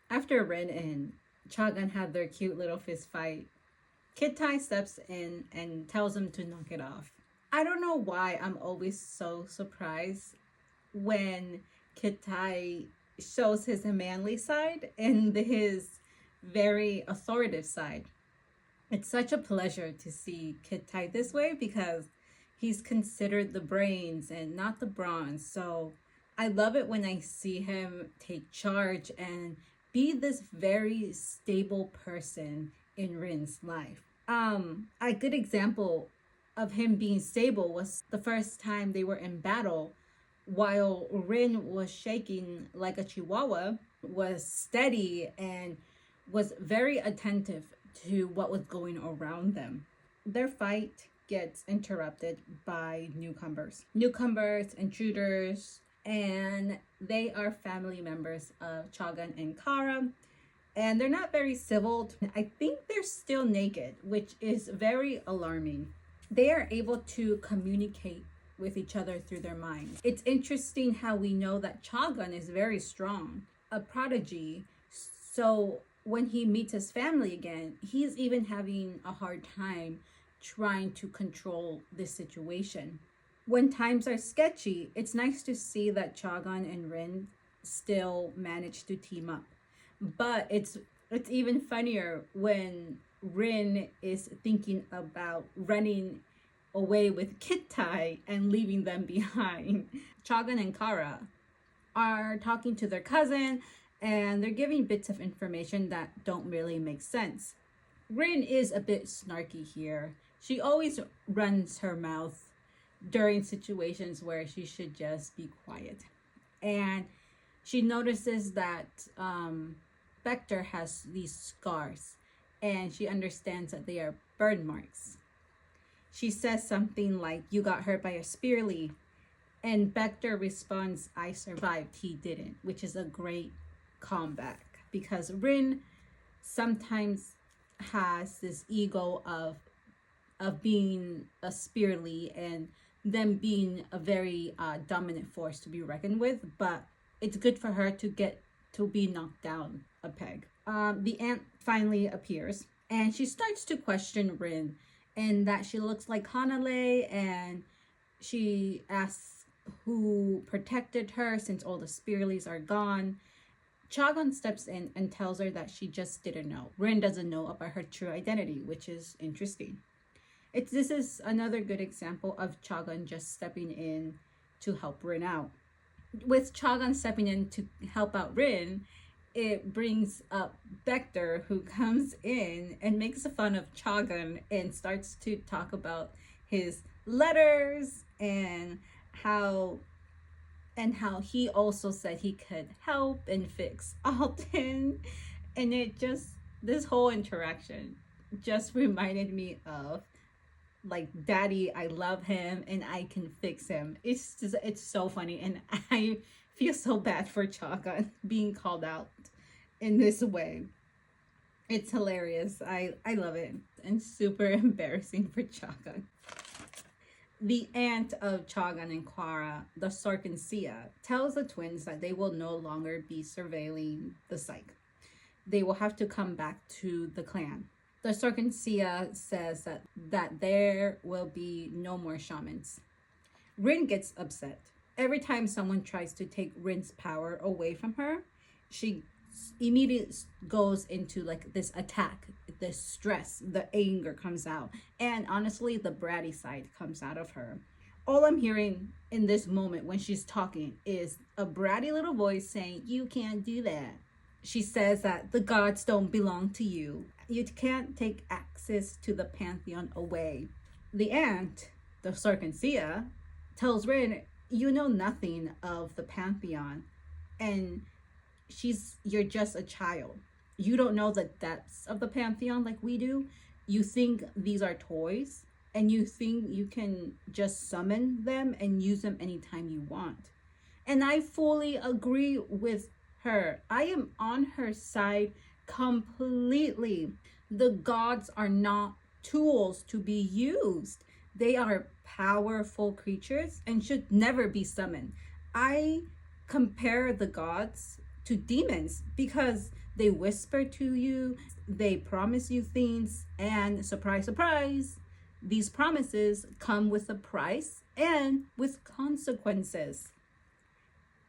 After Rin and Chagan have their cute little fist fight, Kid Tai steps in and tells him to knock it off. I don't know why I'm always so surprised when Kid Tai shows his manly side and his very authoritative side. It's such a pleasure to see Kid Tai this way because he's considered the brains and not the bronze. So I love it when I see him take charge and be this very stable person in Rin's life. A good example of him being stable was the first time they were in battle while Rin was shaking like a chihuahua, was steady and was very attentive to what was going around them. Their fight gets interrupted by newcomers, intruders, and they are family members of Chagan and Kara. And they're not very civil. I think they're still naked, which is very alarming. They are able to communicate with each other through their minds. It's interesting how we know that Chagan is very strong, a prodigy. So when he meets his family again, he's even having a hard time trying to control this situation. When times are sketchy, it's nice to see that Chagan and Rin still manage to team up. But it's even funnier when Rin is thinking about running away with Kid Tai and leaving them behind. Chagan and Kara are talking to their cousin and they're giving bits of information that don't really make sense. Rin is a bit snarky here. She always runs her mouth during situations where she should just be quiet. And she notices that Vector has these scars and she understands that they are burn marks. She says something like, "You got hurt by a spear leaf." And Vector responds, "I survived, he didn't," which is a great comeback because Rin sometimes has this ego of being a spearly and them being a very dominant force to be reckoned with, but it's good for her to get to be knocked down a peg. The ant finally appears and she starts to question Rin and that she looks like Hanale, and she asks who protected her since all the spearlies are gone. Chagan steps in and tells her that she just didn't know. Rin doesn't know about her true identity, which is interesting. This is another good example of Chagan just stepping in to help Rin out. With Chagan stepping in to help out Rin, it brings up Vector, who comes in and makes fun of Chagan and starts to talk about his letters and how he also said he could help and fix Alton. And this whole interaction just reminded me of like, "Daddy, I love him and I can fix him." It's so funny, and I feel so bad for Chagan being called out in this way. It's hilarious. I love it, and super embarrassing for Chagan. The aunt of Chagan and Kara, the Sarkhansia, tells the twins that they will no longer be surveilling the Psyche. They will have to come back to the clan. The Sarkhansia says that there will be no more shamans. Rin gets upset. Every time someone tries to take Rin's power away from her, she immediately goes into like this attack, this stress, the anger comes out, and honestly the bratty side comes out of her. All I'm hearing in this moment when she's talking is a bratty little voice saying, "You can't do that." She says that the gods don't belong to you. You can't take access to the pantheon away. The aunt, the Sarkhansia, tells Rin, "You know nothing of the pantheon, and you're just a child. You don't know the depths of the pantheon like we do. You think these are toys, and you think you can just summon them and use them anytime you want." And I fully agree with her. I am on her side completely. The gods are not tools to be used. They are powerful creatures and should never be summoned. I compare the gods to demons because They whisper to you, they promise you things, and surprise, surprise, these promises come with a price and with consequences.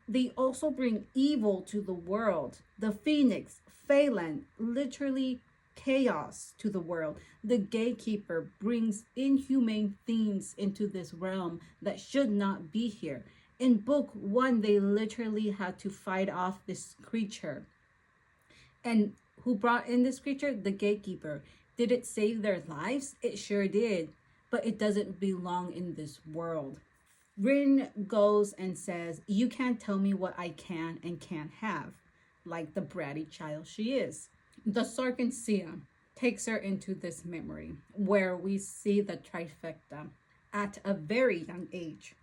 They also bring evil to the world. The Phoenix, Phelan, literally chaos to the world. The gatekeeper brings inhumane things into this realm that should not be here. In book one, they literally had to fight off this creature. And who brought in this creature? The gatekeeper. Did it save their lives? It sure did. But it doesn't belong in this world. Rin goes and says, "You can't tell me what I can and can't have," like the bratty child she is. The Sarkhansia takes her into this memory where we see the trifecta at a very young age.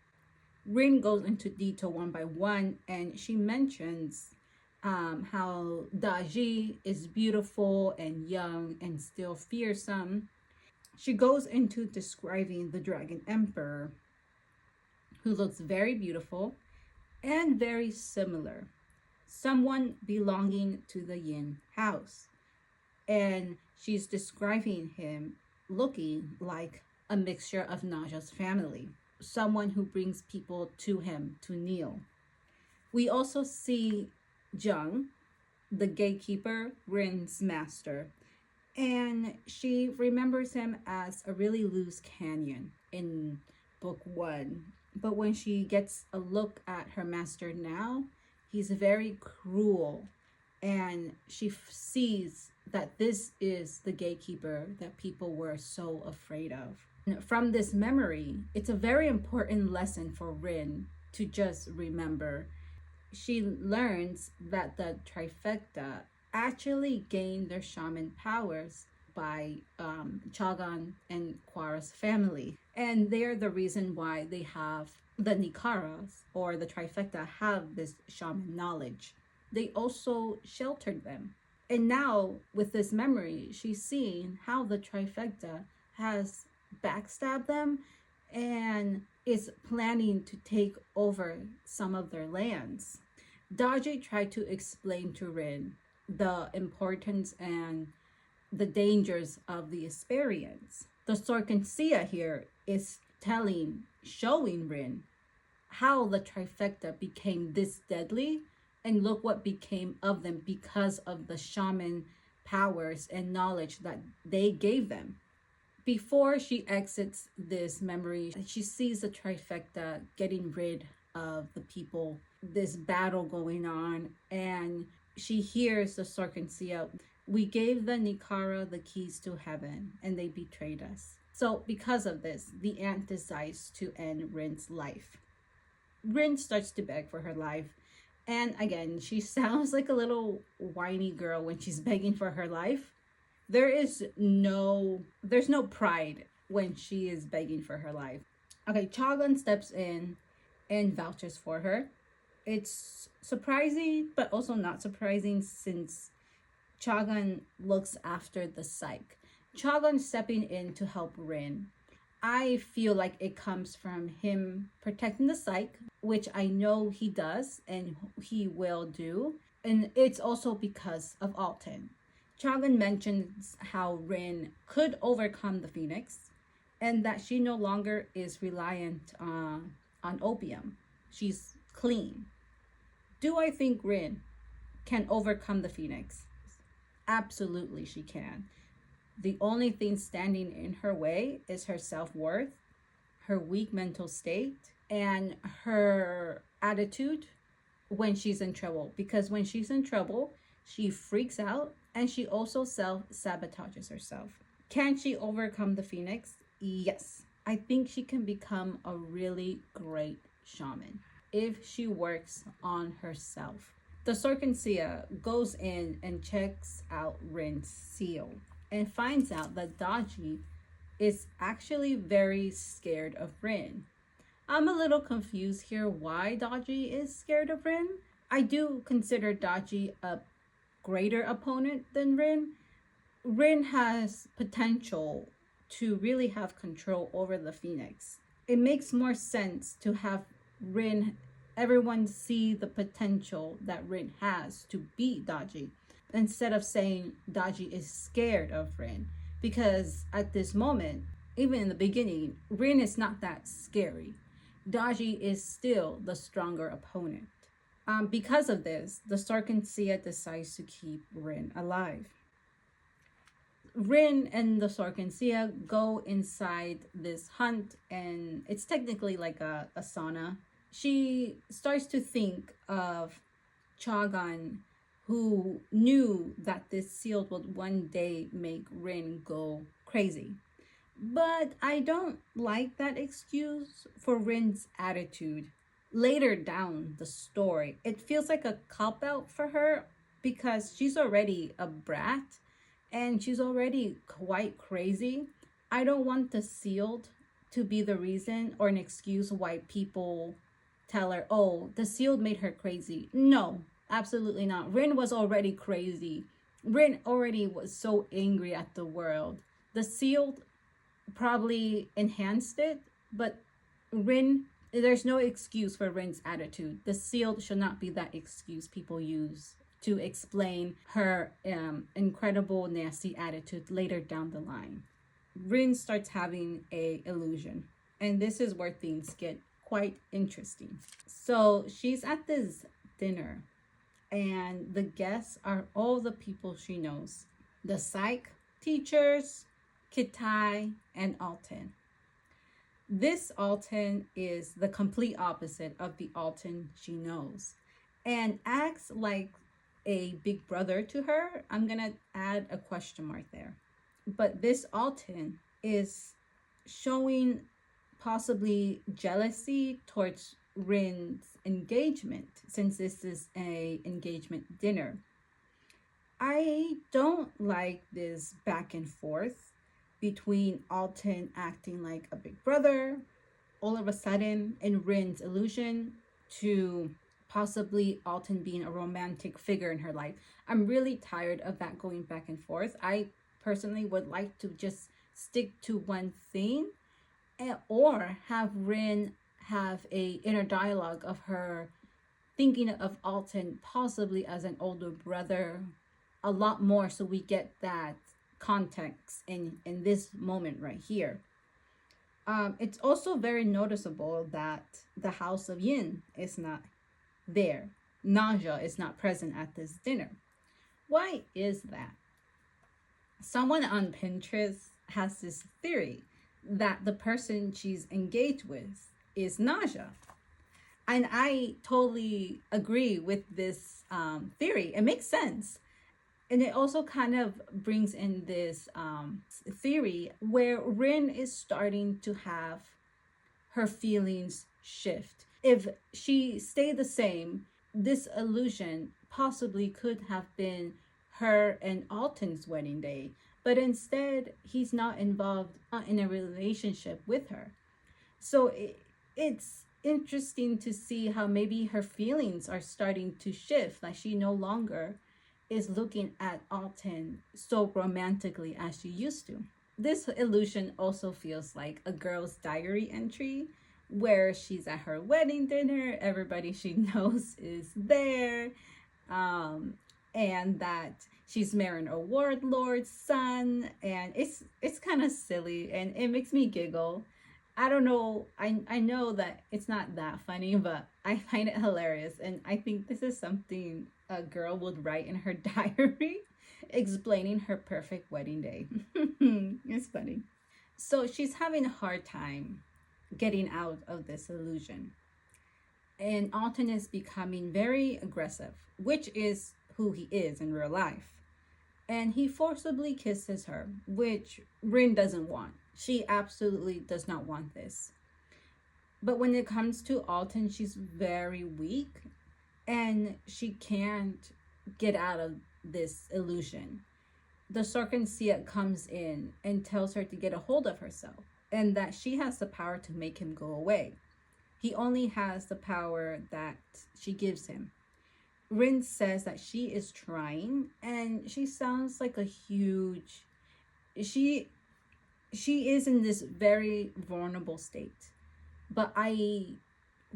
Rin goes into detail one by one, and she mentions how Daji is beautiful and young and still fearsome. She goes into describing the Dragon Emperor, who looks very beautiful and very similar, someone belonging to the Yin house. And she's describing him looking like a mixture of Naja's family, someone who brings people to him to kneel. We also see Jung, the gatekeeper, Rin's master, and she remembers him as a really loose canyon in book one. But when she gets a look at her master now, he's very cruel, and she sees that this is the gatekeeper that people were so afraid of. From this memory, it's a very important lesson for Rin to just remember. She learns that the trifecta actually gained their shaman powers by Chagan and Quara's family. And they're the reason why they have the Nikaras, or the trifecta, have this shaman knowledge. They also sheltered them. And now, with this memory, she's seeing how the trifecta has backstabbed them and is planning to take over some of their lands. Daji tried to explain to Rin the importance and the dangers of the experience. The Sarkhansia here is showing Rin how the trifecta became this deadly, and look what became of them because of the shaman powers and knowledge that they gave them. Before she exits this memory, she sees the trifecta getting rid of the people, this battle going on, and she hears the Sarkhansia, "We gave the Nikara the keys to heaven, and they betrayed us." So because of this, the ant decides to end Rin's life. Rin starts to beg for her life, and again, she sounds like a little whiny girl when she's begging for her life. There's no pride when she is begging for her life. Okay, Chagan steps in and vouches for her. It's surprising, but also not surprising, since Chagan looks after the psych. Chagan stepping in to help Rin. I feel like it comes from him protecting the psych, which I know he does and he will do. And it's also because of Alton. Chagan mentions how Rin could overcome the Phoenix and that she no longer is reliant on opium. She's clean. Do I think Rin can overcome the Phoenix? Absolutely, she can. The only thing standing in her way is her self-worth, her weak mental state, and her attitude when she's in trouble. Because when she's in trouble, she freaks out and she also self-sabotages herself. Can she overcome the Phoenix? Yes. I think she can become a really great shaman if she works on herself. The Sarkhansia goes in and checks out Rin's seal and finds out that Daji is actually very scared of Rin. I'm a little confused here why Daji is scared of Rin. I do consider Daji a greater opponent than Rin. Rin has potential to really have control over the Phoenix. It makes more sense to have everyone see the potential that Rin has to beat Daji. instead of saying Daji is scared of Rin, because at this moment, even in the beginning, Rin is not that scary. Daji is still the stronger opponent. Because of this, the Sarkhansia decides to keep Rin alive. Rin and the Sarkhansia go inside this hunt, and it's technically like a sauna. She starts to think of Chagan, who knew that this sealed would one day make Rin go crazy. But I don't like that excuse for Rin's attitude. Later down the story, it feels like a cop out for her because she's already a brat and she's already quite crazy. I don't want the sealed to be the reason or an excuse why people tell her, oh, the sealed made her crazy. No, absolutely not. Rin was already crazy. Rin already was so angry at the world. The sealed probably enhanced it, but Rin, there's no excuse for Rin's attitude. The sealed should not be that excuse people use to explain her incredible nasty attitude later down the line. Rin starts having a illusion, and this is where things get quite interesting. So she's at this dinner, and the guests are all the people she knows: the psych teachers, Kitai, and Alton. This Alton is the complete opposite of the Alton she knows and acts like a big brother to her. I'm gonna add a question mark there. But this Alton is showing possibly jealousy towards Rin's engagement, since this is a engagement dinner. I don't like this back and forth between Alton acting like a big brother all of a sudden in Rin's illusion to possibly Alton being a romantic figure in her life. I'm really tired of that going back and forth. I personally would like to just stick to one thing, or have Rin have a inner dialogue of her thinking of Alton possibly as an older brother a lot more, so we get that context in this moment right here. It's also very noticeable that the House of Yin is not there. Naja is not present at this dinner. Why is that? Someone on Pinterest has this theory that the person she's engaged with is Naja. And I totally agree with this theory. It makes sense. And it also kind of brings in this theory where Rin is starting to have her feelings shift. If she stayed the same, this illusion possibly could have been her and Alton's wedding day. But instead, he's not involved in a relationship with her. So it's interesting to see how maybe her feelings are starting to shift. Like she no longer is looking at Alton so romantically as she used to. This illusion also feels like a girl's diary entry where she's at her wedding dinner, everybody she knows is there, and that she's marrying a warlord's son, and it's kind of silly and it makes me giggle. I don't know, I know that it's not that funny, but I find it hilarious, and I think this is something a girl would write in her diary explaining her perfect wedding day. It's funny. So she's having a hard time getting out of this illusion, and Alton is becoming very aggressive, which is who he is in real life. And he forcibly kisses her, which Rin doesn't want. She absolutely does not want this. But when it comes to Alton, she's very weak and she can't get out of this illusion. The Sarkhansia comes in and tells her to get a hold of herself and that she has the power to make him go away. He only has the power that she gives him. Rin says that she is trying, and she sounds like a huge... She is in this very vulnerable state. But I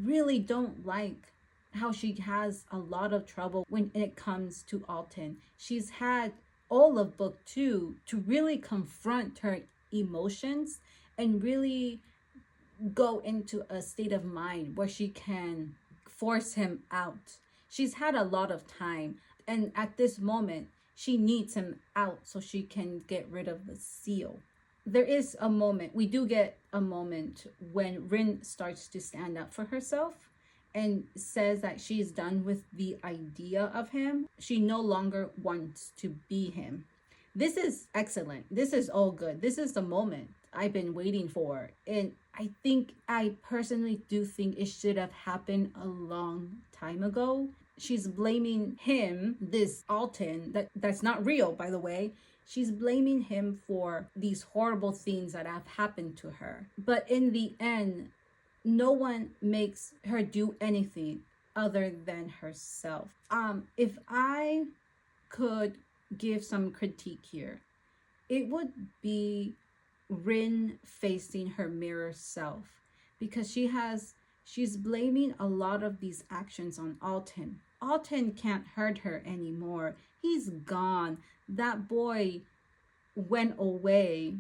really don't like how she has a lot of trouble when it comes to Alton. She's had all of book two to really confront her emotions and really go into a state of mind where she can force him out. She's had a lot of time, and at this moment, she needs him out so she can get rid of the seal. There is a moment, we do get a moment when Rin starts to stand up for herself and says that she's done with the idea of him. She no longer wants to be him. This is excellent. This is all good. This is the moment I've been waiting for. And I personally do think it should have happened a long time ago. She's blaming him, this Alton, that's not real, by the way. She's blaming him for these horrible things that have happened to her. But in the end, no one makes her do anything other than herself. If I could give some critique here, it would be Rin facing her mirror self, because she's blaming a lot of these actions on Alton. Alton can't hurt her anymore. He's gone. That boy went away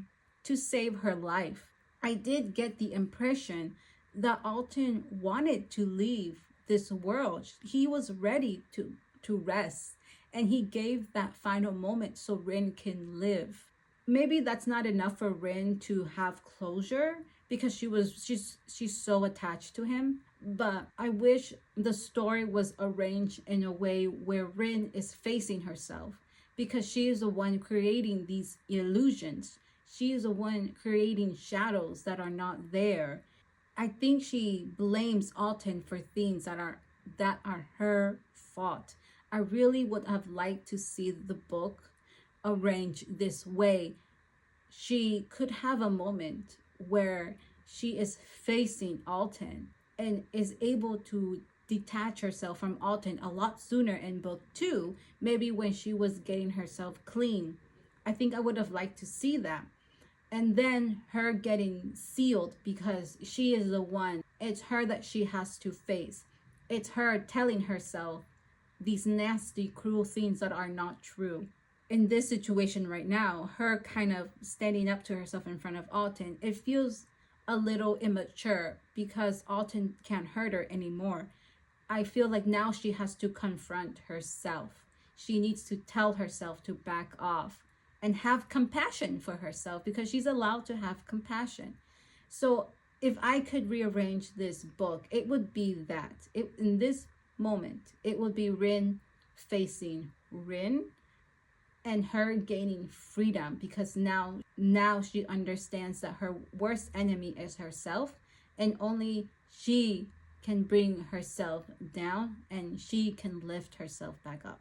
to save her life. I did get the impression that Alton wanted to leave this world. He was ready to rest, and he gave that final moment so Rin can live. Maybe that's not enough for Rin to have closure, because she's so attached to him. But I wish the story was arranged in a way where Rin is facing herself, because she is the one creating these illusions. She is the one creating shadows that are not there. I think she blames Alton for things that are her fault. I really would have liked to see the book arranged this way. She could have a moment where she is facing Alton and is able to detach herself from Alton a lot sooner in book two, maybe when she was getting herself clean. I think I would have liked to see that. And then her getting sealed, because she is the one, it's her that she has to face. It's her telling herself these nasty, cruel things that are not true. In this situation right now, her kind of standing up to herself in front of Alton, it feels a little immature because Alton can't hurt her anymore. I feel like now she has to confront herself. She needs to tell herself to back off and have compassion for herself, because she's allowed to have compassion. So if I could rearrange this book, it would be that. In this moment, it would be Rin facing Rin and her gaining freedom, because now she understands that her worst enemy is herself, and only she can bring herself down and she can lift herself back up.